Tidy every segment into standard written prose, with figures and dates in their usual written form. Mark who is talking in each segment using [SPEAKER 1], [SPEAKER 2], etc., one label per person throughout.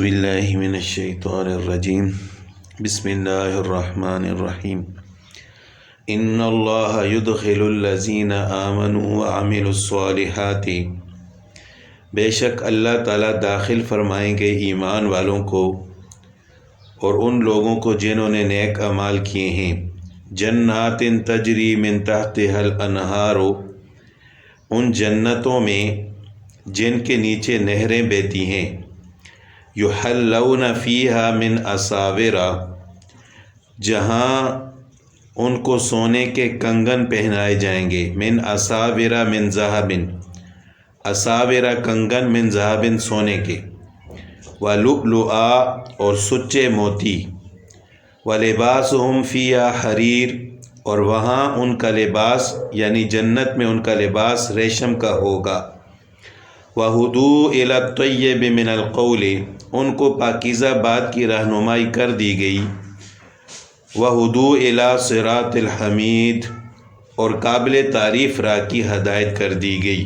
[SPEAKER 1] باللہ من الشیطان الرجیم بسم اللہ الرحمن الرحیم ان اللہ یدخل الذین آمنوا وعملوا الصالحات، بے شک اللہ تعالیٰ داخل فرمائیں گے ایمان والوں کو اور ان لوگوں کو جنہوں نے نیک اعمال کیے ہیں، جنات تجری من تحتها الانہار، ان جنتوں میں جن کے نیچے نہریں بہتی ہیں، یحلون فیہا من اساور، جہاں ان کو سونے کے کنگن پہنائے جائیں گے، من اساور من ذہب، اساور کنگن من ذہب سونے کے، ولؤلؤا اور سچے موتی، ولباسہم فیہا حریر اور وہاں ان کا لباس یعنی جنت میں ان کا لباس ریشم کا ہوگا، وہدوا الی الطیب من القول، ان کو پاکیزہ بات کی رہنمائی کر دی گئی، وہدوا الی صراط الحمید اور قابل تعریف راہ کی ہدایت کر دی گئی۔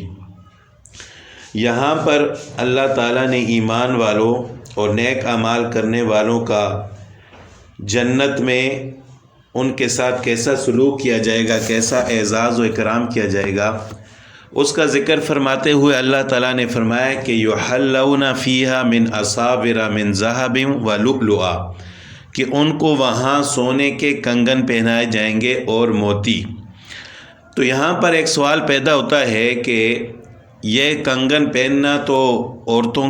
[SPEAKER 1] یہاں پر اللہ تعالیٰ نے ایمان والوں اور نیک اعمال کرنے والوں کا جنت میں ان کے ساتھ کیسا سلوک کیا جائے گا، کیسا اعزاز و اکرام کیا جائے گا، اس کا ذکر فرماتے ہوئے اللہ تعالیٰ نے فرمایا کہ یحلون فیہا من اساور من ذہب ولؤلؤا، کہ ان کو وہاں سونے کے کنگن پہنائے جائیں گے اور موتی۔ تو یہاں پر ایک سوال پیدا ہوتا ہے کہ یہ کنگن پہننا تو عورتوں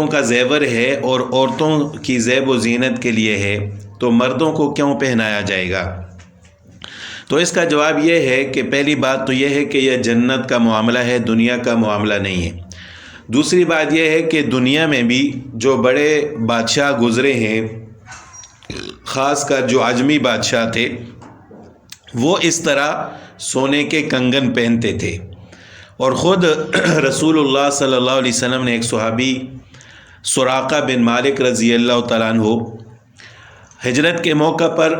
[SPEAKER 1] کا زیور ہے اور عورتوں کی زیب و زینت کے لیے ہے، تو مردوں کو کیوں پہنایا جائے گا؟ تو اس کا جواب یہ ہے کہ پہلی بات تو یہ ہے کہ یہ جنت کا معاملہ ہے، دنیا کا معاملہ نہیں ہے۔ دوسری بات یہ ہے کہ دنیا میں بھی جو بڑے بادشاہ گزرے ہیں، خاص کر جو عجمی بادشاہ تھے، وہ اس طرح سونے کے کنگن پہنتے تھے، اور خود رسول اللہ صلی اللہ علیہ وسلم نے ایک صحابی سراقہ بن مالک رضی اللہ تعالیٰ عنہ، ہجرت کے موقع پر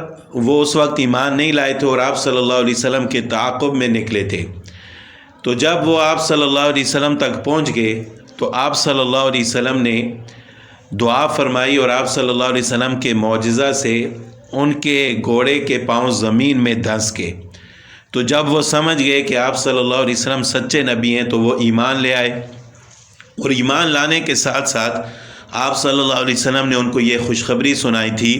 [SPEAKER 1] وہ اس وقت ایمان نہیں لائے تھے اور آپ صلی اللہ علیہ وسلم کے تعاقب میں نکلے تھے۔ تو جب وہ آپ صلی اللہ علیہ وسلم تک پہنچ گئے تو آپ صلی اللہ علیہ وسلم نے دعا فرمائی اور آپ صلی اللہ علیہ وسلم کے معجزہ سے ان کے گھوڑے کے پاؤں زمین میں دھنس گئے۔ تو جب وہ سمجھ گئے کہ آپ صلی اللہ علیہ وسلم سچے نبی ہیں تو وہ ایمان لے آئے، اور ایمان لانے کے ساتھ ساتھ آپ صلی اللہ علیہ وسلم نے ان کو یہ خوشخبری سنائی تھی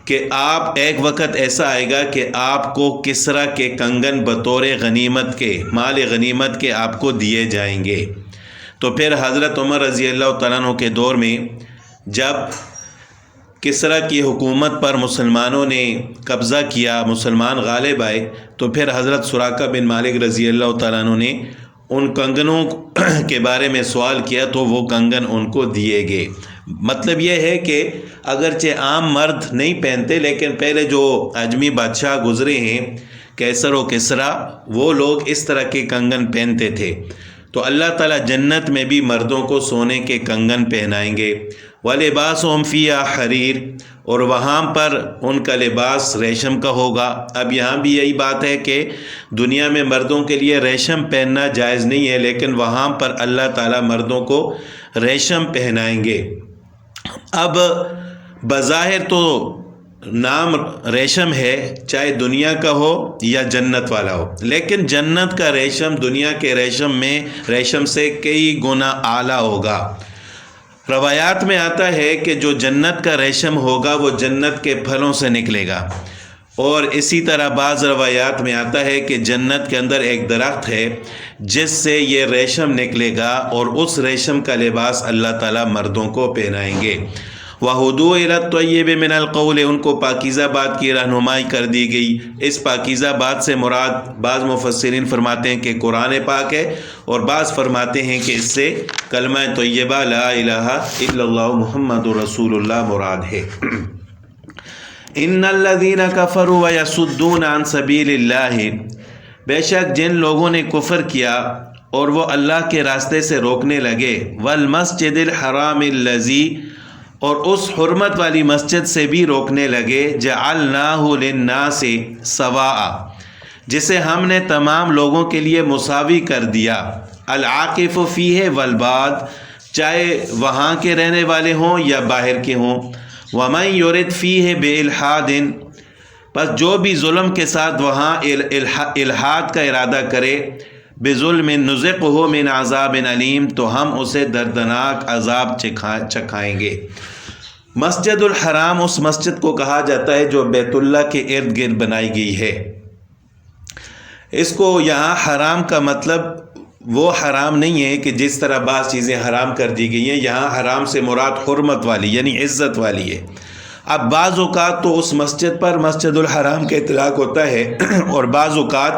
[SPEAKER 1] کہ آپ ایک وقت ایسا آئے گا کہ آپ کو کسریٰ کے کنگن بطور غنیمت کے، مال غنیمت کے آپ کو دیے جائیں گے۔ تو پھر حضرت عمر رضی اللہ تعالیٰ عنہ کے دور میں جب کسریٰ کی حکومت پر مسلمانوں نے قبضہ کیا، مسلمان غالب آئے، تو پھر حضرت سراقہ بن مالک رضی اللہ تعالیٰ عنہ نے ان کنگنوں کے بارے میں سوال کیا تو وہ کنگن ان کو دیے گئے۔ مطلب یہ ہے کہ اگرچہ عام مرد نہیں پہنتے، لیکن پہلے جو عجمی بادشاہ گزرے ہیں کیسر و کسریٰ، وہ لوگ اس طرح کے کنگن پہنتے تھے۔ تو اللہ تعالیٰ جنت میں بھی مردوں کو سونے کے کنگن پہنائیں گے، وَلِبَاسُهُمْ فِيهَا حَرِيرٌ، اور وہاں پر ان کا لباس ریشم کا ہوگا۔ اب یہاں بھی یہی بات ہے کہ دنیا میں مردوں کے لیے ریشم پہننا جائز نہیں ہے، لیکن وہاں پر اللہ تعالیٰ مردوں کو ریشم پہنائیں گے۔ اب بظاہر تو نام ریشم ہے، چاہے دنیا کا ہو یا جنت والا ہو، لیکن جنت کا ریشم دنیا کے ریشم سے کئی گنا اعلیٰ ہوگا۔ روایات میں آتا ہے کہ جو جنت کا ریشم ہوگا وہ جنت کے پھلوں سے نکلے گا، اور اسی طرح بعض روایات میں آتا ہے کہ جنت کے اندر ایک درخت ہے جس سے یہ ریشم نکلے گا، اور اس ریشم کا لباس اللہ تعالیٰ مردوں کو پہنائیں گے۔ وَهُدُوا إِلَى الطَّيِّبِ مِنَ الْقَوْلِ، ان کو پاکیزہ بات کی رہنمائی کر دی گئی۔ اس پاکیزہ بات سے مراد بعض مفسرین فرماتے ہیں کہ قرآن پاک ہے، اور بعض فرماتے ہیں کہ اس سے کلمہ طیبہ لا الہ الا اللہ محمد رسول اللہ مراد ہے۔ ان الذین کفروا ویصدون عن سبیل اللہ، بے شک جن لوگوں نے کفر کیا اور وہ اللہ کے راستے سے روکنے لگے، والمسجد الحرام الذی، اور اس حرمت والی مسجد سے بھی روکنے لگے، جعلناہ للناس سواء، جسے ہم نے تمام لوگوں کے لیے مساوی کر دیا، العاکف فیہ والباد، چاہے وہاں کے رہنے والے ہوں یا باہر کے ہوں۔ وَمَن يُرِدْ فِيهِ بِإِلْحَادٍ، بس جو بھی ظلم کے ساتھ وہاں الحاد کا ارادہ کرے، بِظُلْمٍ نُذِقْهُ مِنْ عَذَابٍ عَلِيمٍ، تو ہم اسے دردناک عذاب چکھائیں گے۔ مسجد الحرام اس مسجد کو کہا جاتا ہے جو بیت اللہ کے ارد گرد بنائی گئی ہے۔ اس کو یہاں حرام کا مطلب وہ حرام نہیں ہے کہ جس طرح بعض چیزیں حرام کر دی گئی ہیں، یہاں حرام سے مراد حرمت والی یعنی عزت والی ہے۔ اب بعض اوقات تو اس مسجد پر مسجد الحرام کا اطلاق ہوتا ہے اور بعض اوقات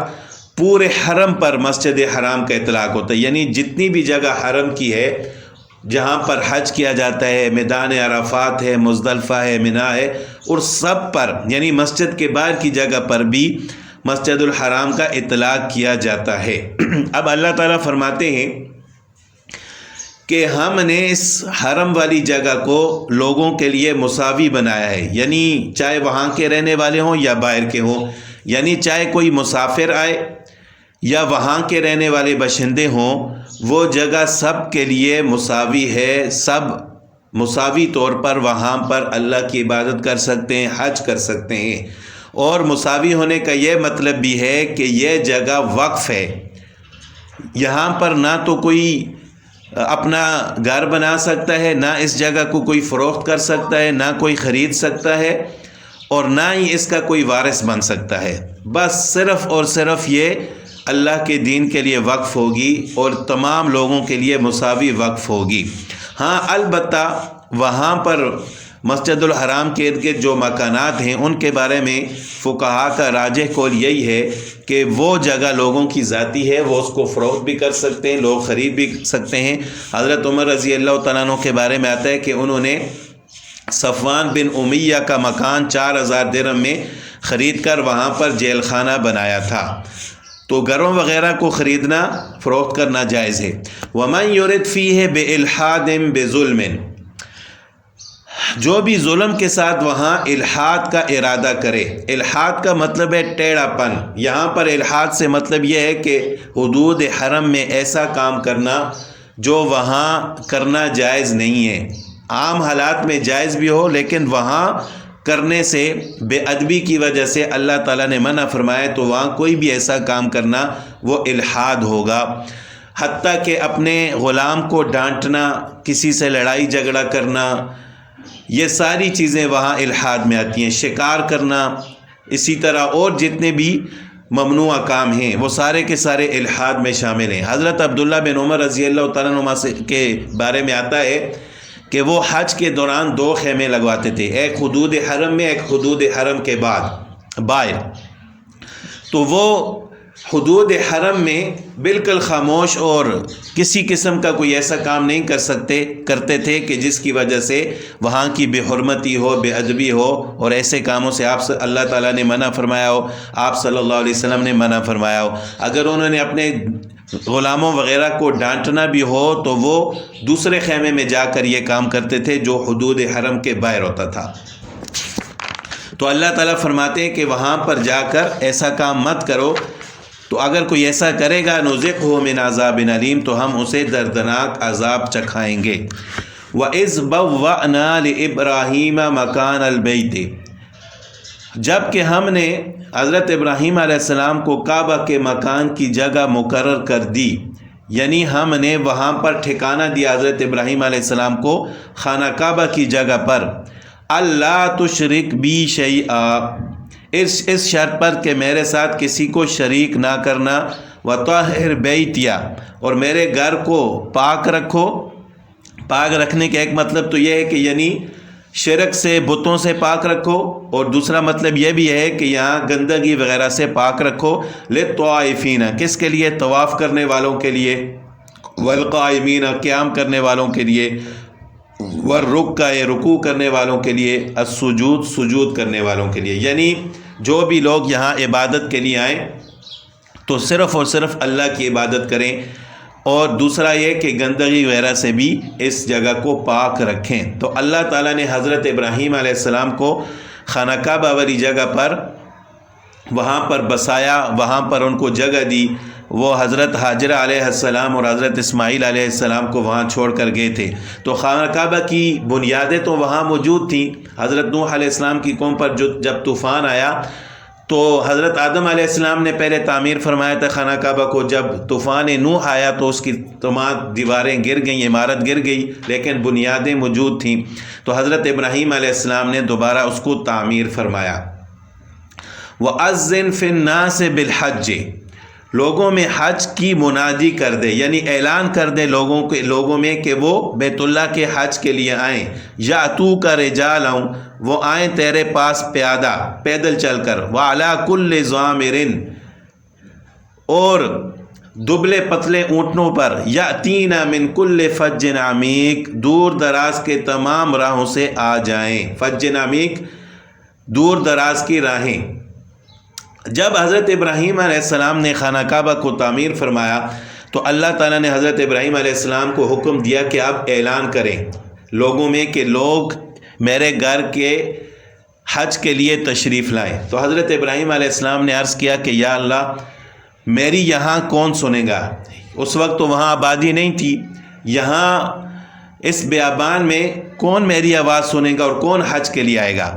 [SPEAKER 1] پورے حرم پر مسجد حرام کا اطلاق ہوتا ہے، یعنی جتنی بھی جگہ حرم کی ہے جہاں پر حج کیا جاتا ہے، میدان عرفات ہے، مزدلفہ ہے، منا ہے، اور سب پر یعنی مسجد کے باہر کی جگہ پر بھی مسجد الحرام کا اطلاق کیا جاتا ہے۔ اب اللہ تعالیٰ فرماتے ہیں کہ ہم نے اس حرم والی جگہ کو لوگوں کے لیے مساوی بنایا ہے، یعنی چاہے وہاں کے رہنے والے ہوں یا باہر کے ہوں، یعنی چاہے کوئی مسافر آئے یا وہاں کے رہنے والے باشندے ہوں، وہ جگہ سب کے لیے مساوی ہے، سب مساوی طور پر وہاں پر اللہ کی عبادت کر سکتے ہیں، حج کر سکتے ہیں۔ اور مساوی ہونے کا یہ مطلب بھی ہے کہ یہ جگہ وقف ہے، یہاں پر نہ تو کوئی اپنا گھر بنا سکتا ہے، نہ اس جگہ کو کوئی فروخت کر سکتا ہے، نہ کوئی خرید سکتا ہے، اور نہ ہی اس کا کوئی وارث بن سکتا ہے۔ بس صرف اور صرف یہ اللہ کے دین کے لیے وقف ہوگی اور تمام لوگوں کے لیے مساوی وقف ہوگی۔ ہاں البتہ وہاں پر مسجد الحرام کے ارد گرد جو مکانات ہیں ان کے بارے میں فقہا کا راجح قول یہی ہے کہ وہ جگہ لوگوں کی ذاتی ہے، وہ اس کو فروخت بھی کر سکتے ہیں، لوگ خرید بھی سکتے ہیں۔ حضرت عمر رضی اللہ تعالیٰ عنہ کے بارے میں آتا ہے کہ انہوں نے صفوان بن امیہ کا مکان 4000 درہم میں خرید کر وہاں پر جیل خانہ بنایا تھا۔ تو گھروں وغیرہ کو خریدنا فروخت کرنا جائز ہے۔ وَمَن يُرِدْ فِيهِ بِإِلْحَادٍ بِظُلْمٍ، جو بھی ظلم کے ساتھ وہاں الحاد کا ارادہ کرے۔ الحاد کا مطلب ہے ٹیڑھا پن۔ یہاں پر الحاد سے مطلب یہ ہے کہ حدود حرم میں ایسا کام کرنا جو وہاں کرنا جائز نہیں ہے، عام حالات میں جائز بھی ہو لیکن وہاں کرنے سے بے ادبی کی وجہ سے اللہ تعالیٰ نے منع فرمایا، تو وہاں کوئی بھی ایسا کام کرنا وہ الحاد ہوگا۔ حتیٰ کہ اپنے غلام کو ڈانٹنا، کسی سے لڑائی جھگڑا کرنا، یہ ساری چیزیں وہاں الحاد میں آتی ہیں۔ شکار کرنا، اسی طرح اور جتنے بھی ممنوع کام ہیں وہ سارے کے سارے الحاد میں شامل ہیں۔ حضرت عبداللہ بن عمر رضی اللہ تعالیٰ عنہ کے بارے میں آتا ہے کہ وہ حج کے دوران 2 خیمے لگواتے تھے، ایک حدود حرم میں، ایک حدود حرم کے بعد باہر۔ تو وہ حدود حرم میں بالکل خاموش اور کسی قسم کا کوئی ایسا کام نہیں کرتے تھے کہ جس کی وجہ سے وہاں کی بے حرمتی ہو، بے ادبی ہو، اور ایسے کاموں سے اللہ تعالیٰ نے منع فرمایا ہو، آپ صلی اللہ علیہ وسلم نے منع فرمایا ہو۔ اگر انہوں نے اپنے غلاموں وغیرہ کو ڈانٹنا بھی ہو تو وہ دوسرے خیمے میں جا کر یہ کام کرتے تھے جو حدود حرم کے باہر ہوتا تھا۔ تو اللہ تعالیٰ فرماتے ہیں کہ وہاں پر جا کر ایسا کام مت کرو، تو اگر کوئی ایسا کرے گا نُذِقْهُ مِنْ عَذَابٍ عَلِيمٍ، تو ہم اسے دردناک عذاب چکھائیں گے۔ وَإِذْ بَوَّأْنَا لِإِبْرَاهِيمَ مَكَانَ الْبَيْتِ، جب کہ ہم نے حضرت ابراہیم علیہ السلام کو کعبہ کے مکان کی جگہ مقرر کر دی، یعنی ہم نے وہاں پر ٹھکانہ دیا حضرت ابراہیم علیہ السلام کو خانہ کعبہ کی جگہ پر، اللہ تشرک بی شیئا، اس شرط پر کہ میرے ساتھ کسی کو شریک نہ کرنا، وطہر بیتیا، اور میرے گھر کو پاک رکھو۔ پاک رکھنے کا ایک مطلب تو یہ ہے کہ یعنی شرک سے، بتوں سے پاک رکھو، اور دوسرا مطلب یہ بھی ہے کہ یہاں گندگی وغیرہ سے پاک رکھو۔ للطوائفین، کس کے لیے؟ طواف کرنے والوں کے لیے، والقائمین، قیام کرنے والوں کے لیے، والرکع، رکوع کرنے والوں کے لیے، السجود، سجود کرنے والوں کے لیے، یعنی جو بھی لوگ یہاں عبادت کے لیے آئیں تو صرف اور صرف اللہ کی عبادت کریں، اور دوسرا یہ کہ گندگی وغیرہ سے بھی اس جگہ کو پاک رکھیں۔ تو اللہ تعالیٰ نے حضرت ابراہیم علیہ السلام کو خانہ کعبہ والی جگہ پر وہاں پر بسایا، وہاں پر ان کو جگہ دی وہ حضرت حاجرہ علیہ السلام اور حضرت اسماعیل علیہ السلام کو وہاں چھوڑ کر گئے تھے، تو خانہ کعبہ کی بنیادیں تو وہاں موجود تھیں۔ حضرت نوح علیہ السلام کی قوم پر جب طوفان آیا تو حضرت آدم علیہ السلام نے پہلے تعمیر فرمایا تھا خانہ کعبہ کو، جب طوفان نوح آیا تو اس کی تمام دیواریں گر گئیں، عمارت گر گئی، لیکن بنیادیں موجود تھیں، تو حضرت ابراہیم علیہ السلام نے دوبارہ اس کو تعمیر فرمایا۔ وَأَذِّن فِي النَّاسِ بِالْحَجِّ، لوگوں میں حج کی منادی کر دے، یعنی اعلان کر دے لوگوں میں کہ وہ بیت اللہ کے حج کے لیے آئیں۔ یاتوک رجالا، وہ آئیں تیرے پاس پیدل چل کر، وعلی کل ضامر، اور دبلے پتلے اونٹنوں پر، یاتینا من کل فج عمیق، دور دراز کے تمام راہوں سے آ جائیں۔ فج عمیق، دور دراز کی راہیں۔ جب حضرت ابراہیم علیہ السلام نے خانہ کعبہ کو تعمیر فرمایا تو اللہ تعالیٰ نے حضرت ابراہیم علیہ السلام کو حکم دیا کہ آپ اعلان کریں لوگوں میں کہ لوگ میرے گھر کے حج کے لیے تشریف لائیں۔ تو حضرت ابراہیم علیہ السلام نے عرض کیا کہ یا اللہ، میری یہاں کون سنے گا؟ اس وقت تو وہاں آبادی نہیں تھی، یہاں اس بیابان میں کون میری آواز سنے گا اور کون حج کے لیے آئے گا؟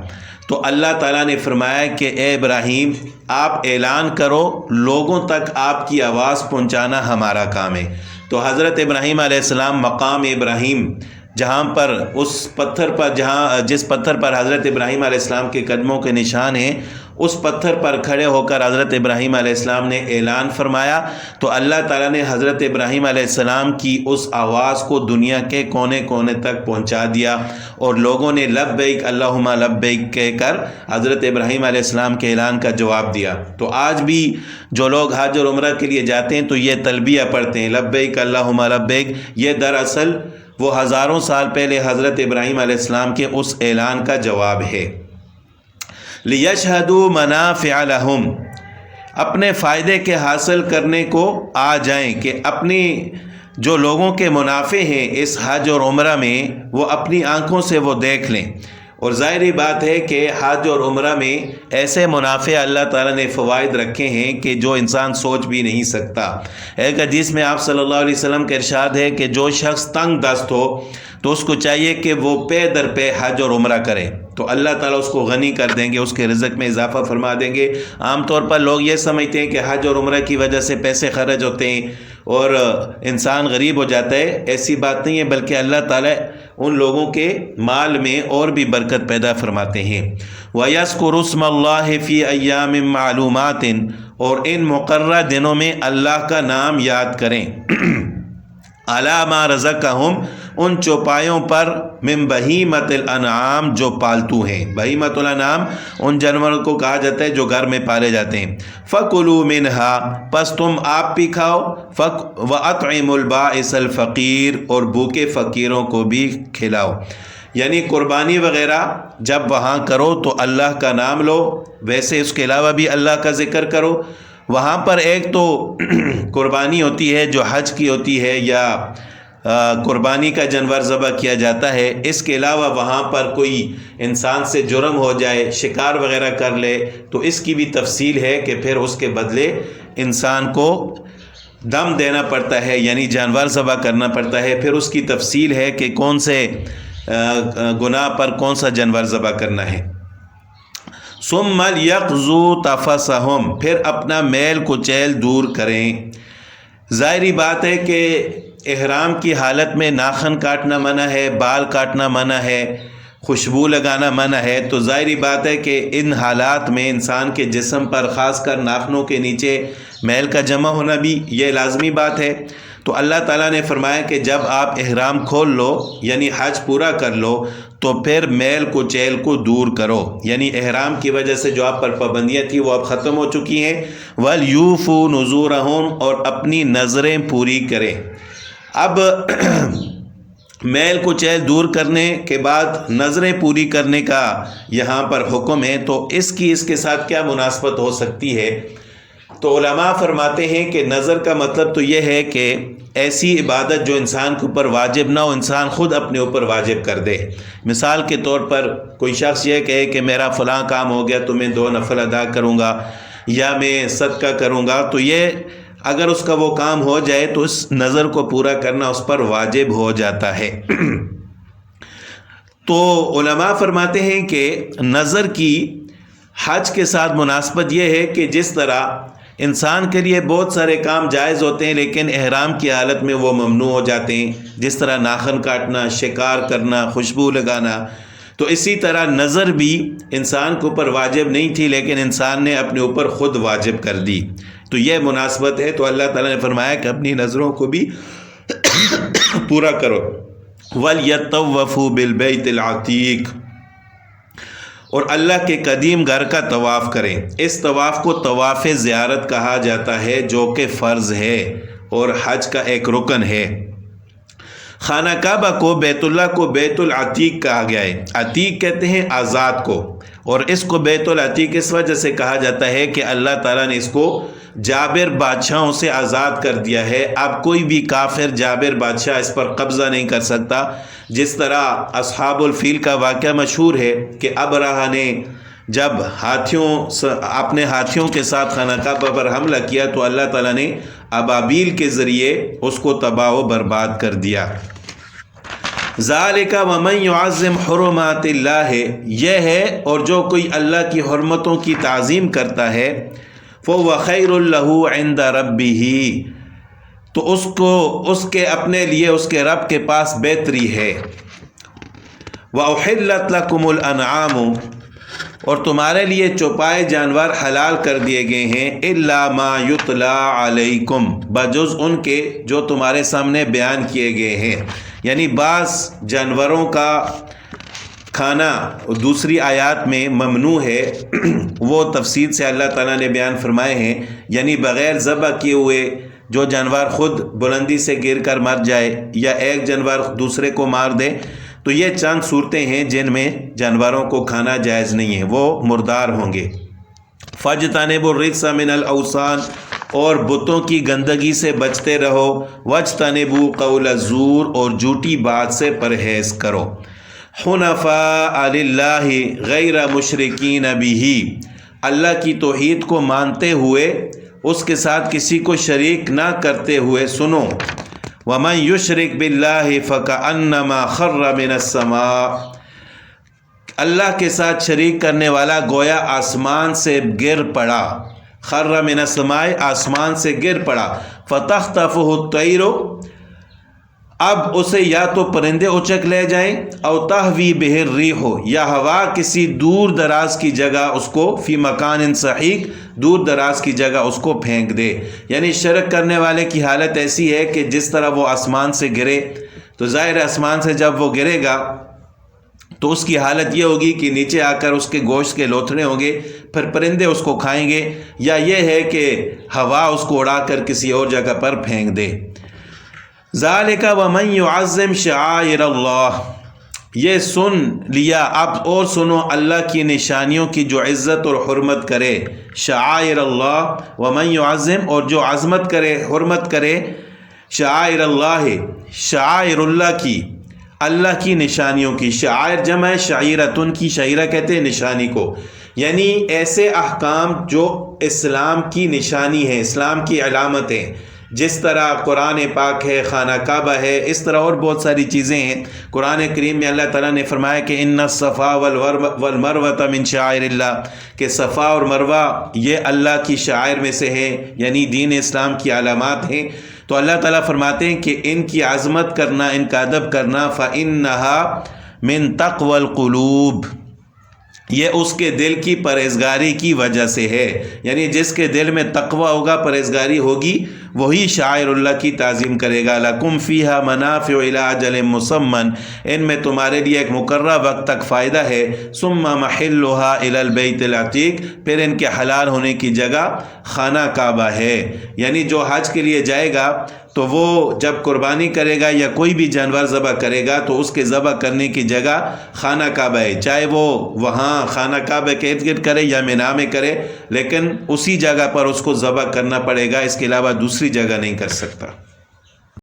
[SPEAKER 1] تو اللہ تعالیٰ نے فرمایا کہ اے ابراہیم، آپ اعلان کرو، لوگوں تک آپ کی آواز پہنچانا ہمارا کام ہے۔ تو حضرت ابراہیم علیہ السلام مقام ابراہیم، جہاں پر اس پتھر پر جس پتھر پر حضرت ابراہیم علیہ السلام کے قدموں کے نشان ہیں، اس پتھر پر کھڑے ہو کر حضرت ابراہیم علیہ السلام نے اعلان فرمایا، تو اللہ تعالیٰ نے حضرت ابراہیم علیہ السلام کی اس آواز کو دنیا کے کونے کونے تک پہنچا دیا، اور لوگوں نے لبیک اللہم لبیک کہہ کر حضرت ابراہیم علیہ السلام کے اعلان کا جواب دیا۔ تو آج بھی جو لوگ حج اور عمرہ کے لیے جاتے ہیں تو یہ تلبیہ پڑھتے ہیں، لبیک اللہم لبیک۔ یہ دراصل وہ ہزاروں سال پہلے حضرت ابراہیم علیہ السلام کے اس اعلان کا جواب ہے۔ لِيَشْهَدُوا مَنَافِعَ لَهُمْ، اپنے فائدے کے حاصل کرنے کو آ جائیں، کہ اپنی جو لوگوں کے منافع ہیں اس حج اور عمرہ میں وہ اپنی آنکھوں سے وہ دیکھ لیں۔ اور ظاہری بات ہے کہ حج اور عمرہ میں ایسے منافع اللہ تعالیٰ نے فوائد رکھے ہیں کہ جو انسان سوچ بھی نہیں سکتا۔ ایک حدیث میں آپ صلی اللہ علیہ وسلم کا ارشاد ہے کہ جو شخص تنگ دست ہو تو اس کو چاہیے کہ وہ پے در پے حج اور عمرہ کرے، تو اللہ تعالیٰ اس کو غنی کر دیں گے، اس کے رزق میں اضافہ فرما دیں گے۔ عام طور پر لوگ یہ سمجھتے ہیں کہ حج اور عمرہ کی وجہ سے پیسے خرچ ہوتے ہیں اور انسان غریب ہو جاتا ہے، ایسی بات نہیں ہے، بلکہ اللہ تعالیٰ ان لوگوں کے مال میں اور بھی برکت پیدا فرماتے ہیں۔ وَيَذْكُرُ اسْمَ اللَّهِ فِي أَيَّامٍ مَّعْلُومَاتٍ، اور ان مقررہ دنوں میں اللہ کا نام یاد کریں، عَلَىٰ مَا رَزَقَهُمْ، ان چوپایوں پر، من بہیمۃ الانعام، جو پالتو ہیں۔ بہیمۃ الانعام ان جانوروں کو کہا جاتا ہے جو گھر میں پالے جاتے ہیں۔ فَكُلُوا مِنْهَا، پس تم آپ بھی کھاؤ، وَأَطْعِمُوا الْبَائِسَ الْفَقِيرَ، اور بھوکے فقیروں کو بھی کھلاؤ۔ یعنی قربانی وغیرہ جب وہاں کرو تو اللہ کا نام لو، ویسے اس کے علاوہ بھی اللہ کا ذکر کرو۔ وہاں پر ایک تو قربانی ہوتی ہے جو حج کی ہوتی ہے یا قربانی کا جانور ذبح کیا جاتا ہے، اس کے علاوہ وہاں پر کوئی انسان سے جرم ہو جائے، شکار وغیرہ کر لے، تو اس کی بھی تفصیل ہے کہ پھر اس کے بدلے انسان کو دم دینا پڑتا ہے، یعنی جانور ذبح کرنا پڑتا ہے، پھر اس کی تفصیل ہے کہ کون سے گناہ پر کون سا جانور ذبح کرنا ہے۔ ثم لیقضوا تفثہم، پھر اپنا میل کچیل دور کریں۔ ظاہری بات ہے کہ احرام کی حالت میں ناخن کاٹنا منع ہے، بال کاٹنا منع ہے، خوشبو لگانا منع ہے، تو ظاہری بات ہے کہ ان حالات میں انسان کے جسم پر خاص کر ناخنوں کے نیچے میل کا جمع ہونا بھی یہ لازمی بات ہے۔ تو اللہ تعالیٰ نے فرمایا کہ جب آپ احرام کھول لو، یعنی حج پورا کر لو، تو پھر میل کچیل کو دور کرو، یعنی احرام کی وجہ سے جو آپ پر پابندیاں تھیں وہ اب ختم ہو چکی ہیں۔ وَلْيُوفُوا نُذُورَهُمْ، اور اپنی نظریں پوری کریں۔ اب میل کچیل دور کرنے کے بعد نظریں پوری کرنے کا یہاں پر حکم ہے، تو اس کے ساتھ کیا مناسبت ہو سکتی ہے؟ تو علماء فرماتے ہیں کہ نظر کا مطلب تو یہ ہے کہ ایسی عبادت جو انسان کے اوپر واجب نہ ہو، انسان خود اپنے اوپر واجب کر دے۔ مثال کے طور پر کوئی شخص یہ کہے کہ میرا فلاں کام ہو گیا تو میں 2 نفل ادا کروں گا یا میں صدقہ کروں گا، تو یہ اگر اس کا وہ کام ہو جائے تو اس نظر کو پورا کرنا اس پر واجب ہو جاتا ہے۔ تو علماء فرماتے ہیں کہ نظر کی حج کے ساتھ مناسبت یہ ہے کہ جس طرح انسان کے لیے بہت سارے کام جائز ہوتے ہیں لیکن احرام کی حالت میں وہ ممنوع ہو جاتے ہیں، جس طرح ناخن کاٹنا، شکار کرنا، خوشبو لگانا، تو اسی طرح نظر بھی انسان کے اوپر واجب نہیں تھی لیکن انسان نے اپنے اوپر خود واجب کر دی، تو یہ مناسبت ہے۔ تو اللہ تعالیٰ نے فرمایا کہ اپنی نظروں کو بھی پورا کرو۔ وَلْيَطَّوَّفُوا بِالْبَيْتِ الْعَتِيقِ، اور اللہ کے قدیم گھر کا طواف کریں۔ اس طواف کو طواف زیارت کہا جاتا ہے جو کہ فرض ہے اور حج کا ایک رکن ہے۔ خانہ کعبہ کو، بیت اللہ کو بیت العتیق کہا گیا ہے۔ عتیق کہتے ہیں آزاد کو، اور اس کو بیت العتیق اس وجہ سے کہا جاتا ہے کہ اللہ تعالیٰ نے اس کو جابر بادشاہوں سے آزاد کر دیا ہے۔ اب کوئی بھی کافر جابر بادشاہ اس پر قبضہ نہیں کر سکتا۔ جس طرح اصحاب الفیل کا واقعہ مشہور ہے کہ ابرہہ نے جب اپنے ہاتھیوں کے ساتھ خانہ کعبہ پر حملہ کیا تو اللہ تعالیٰ نے ابابیل کے ذریعے اس کو تباہ و برباد کر دیا۔ ذالک ومن یعظم حرمات اللہ، یہ ہے اور جو کوئی اللہ کی حرمتوں کی تعظیم کرتا ہے، فَهُوَ خَيْرٌ لَهُ عِنْدَ رَبِّهِ، تو اس کے اپنے لیے اس کے رب کے پاس بہتری ہے۔ وَأُحِلَّتْ لَكُمُ الْأَنْعَامُ، اور تمہارے لیے چوپائے جانور حلال کر دیے گئے ہیں، إِلَّا مَا يُتْلَى عَلَيْكُمْ، بجز ان کے جو تمہارے سامنے بیان کیے گئے ہیں۔ یعنی بعض جانوروں کا کھانا دوسری آیات میں ممنوع ہے، وہ تفصیل سے اللہ تعالیٰ نے بیان فرمائے ہیں، یعنی بغیر ذبح کیے ہوئے جو جانور خود بلندی سے گر کر مر جائے یا ایک جانور دوسرے کو مار دے، تو یہ چند صورتیں ہیں جن میں جانوروں کو کھانا جائز نہیں ہے، وہ مردار ہوں گے۔ فَاجْتَنِبُوا الرِّجْسَ مِنَ الْأَوْثَانِ، اور بتوں کی گندگی سے بچتے رہو۔ وَاجْتَنِبُوا قَوْلَ الزُّورِ، اور جھوٹی بات سے پرہیز کرو۔ حُنَفَاءَ لِلَّهِ غَيْرَ مُشْرِكِينَ بِهِ، اللہ کی توحید کو مانتے ہوئے اس کے ساتھ کسی کو شریک نہ کرتے ہوئے سنو۔ وَمَن يُشْرِكْ بِاللَّهِ فَكَأَنَّمَا خَرَّ مِنَ السَّمَاءِ، اللہ کے ساتھ شریک کرنے والا گویا آسمان سے گر پڑا۔ خَرَّ مِنَ السَّمَاءِ، آسمان سے گر پڑا۔ فَتَخْطَفُهُ الطَّيْرُ، اب اسے یا تو پرندے اچک لے جائیں، او تہوی بہ الرِّیحُ، یا ہوا کسی دور دراز کی جگہ اس کو، فی مکان صحیح، دور دراز کی جگہ اس کو پھینک دے۔ یعنی شرک کرنے والے کی حالت ایسی ہے کہ جس طرح وہ آسمان سے گرے تو ظاہر آسمان سے جب وہ گرے گا تو اس کی حالت یہ ہوگی کہ نیچے آ کر اس کے گوشت کے لوتھڑے ہوں گے، پھر پرندے اس کو کھائیں گے، یا یہ ہے کہ ہوا اس کو اڑا کر کسی اور جگہ پر پھینک دے۔ ذالک ومن یعظم شعائر اللہ، یہ سن لیا، اب اور سنو اللہ کی نشانیوں کی جو عزت اور حرمت کرے۔ شعائر اللہ، ومن یعظم، اور جو عظمت کرے، حرمت کرے، شعائر اللہ، شعائر اللہ کی، اللہ کی نشانیوں کی۔ شعائر جمع ہے شعیرتن کی، شعیرہ کہتے ہیں نشانی کو، یعنی ایسے احکام جو اسلام کی نشانی ہیں، اسلام کی علامتیں، جس طرح قرآن پاک ہے، خانہ کعبہ ہے، اس طرح اور بہت ساری چیزیں ہیں۔ قرآن کریم میں اللہ تعالیٰ نے فرمایا کہ ان الصفا والمروہ من شعائر اللہ، کہ صفا اور مروہ یہ اللہ کی شعائر میں سے ہیں، یعنی دین اسلام کی علامات ہیں۔ تو اللہ تعالیٰ فرماتے ہیں کہ ان کی عظمت کرنا، ان کا ادب کرنا، فَإِنَّهَا مِن تَقْوَى الْقُلُوبِ، یہ اس کے دل کی پرہیزگاری کی وجہ سے ہے، یعنی جس کے دل میں تقوی ہوگا، پرہیزگاری ہوگی، وہی شاعر اللہ کی تعظیم کرے گا۔ لَكُمْ فِيهَا مَنَافِعُ إِلَىٰ أَجَلٍ مُّسَمًّى، ان میں تمہارے لیے ایک مقررہ وقت تک فائدہ ہے۔ ثُمَّ مَحِلُّهَا إِلَى الْبَيْتِ الْعَتِيقِ، پھر ان کے حلال ہونے کی جگہ خانہ کعبہ ہے، یعنی جو حج کے لیے جائے گا تو وہ جب قربانی کرے گا یا کوئی بھی جانور ذبح کرے گا تو اس کے ذبح کرنے کی جگہ خانہ کعبہ ہے، چاہے وہ وہاں خانہ کعبہ کے ارد گرد کرے یا مینا میں کرے، لیکن اسی جگہ پر اس کو ذبح کرنا پڑے گا، اس کے علاوہ دوسری جگہ نہیں کر سکتا۔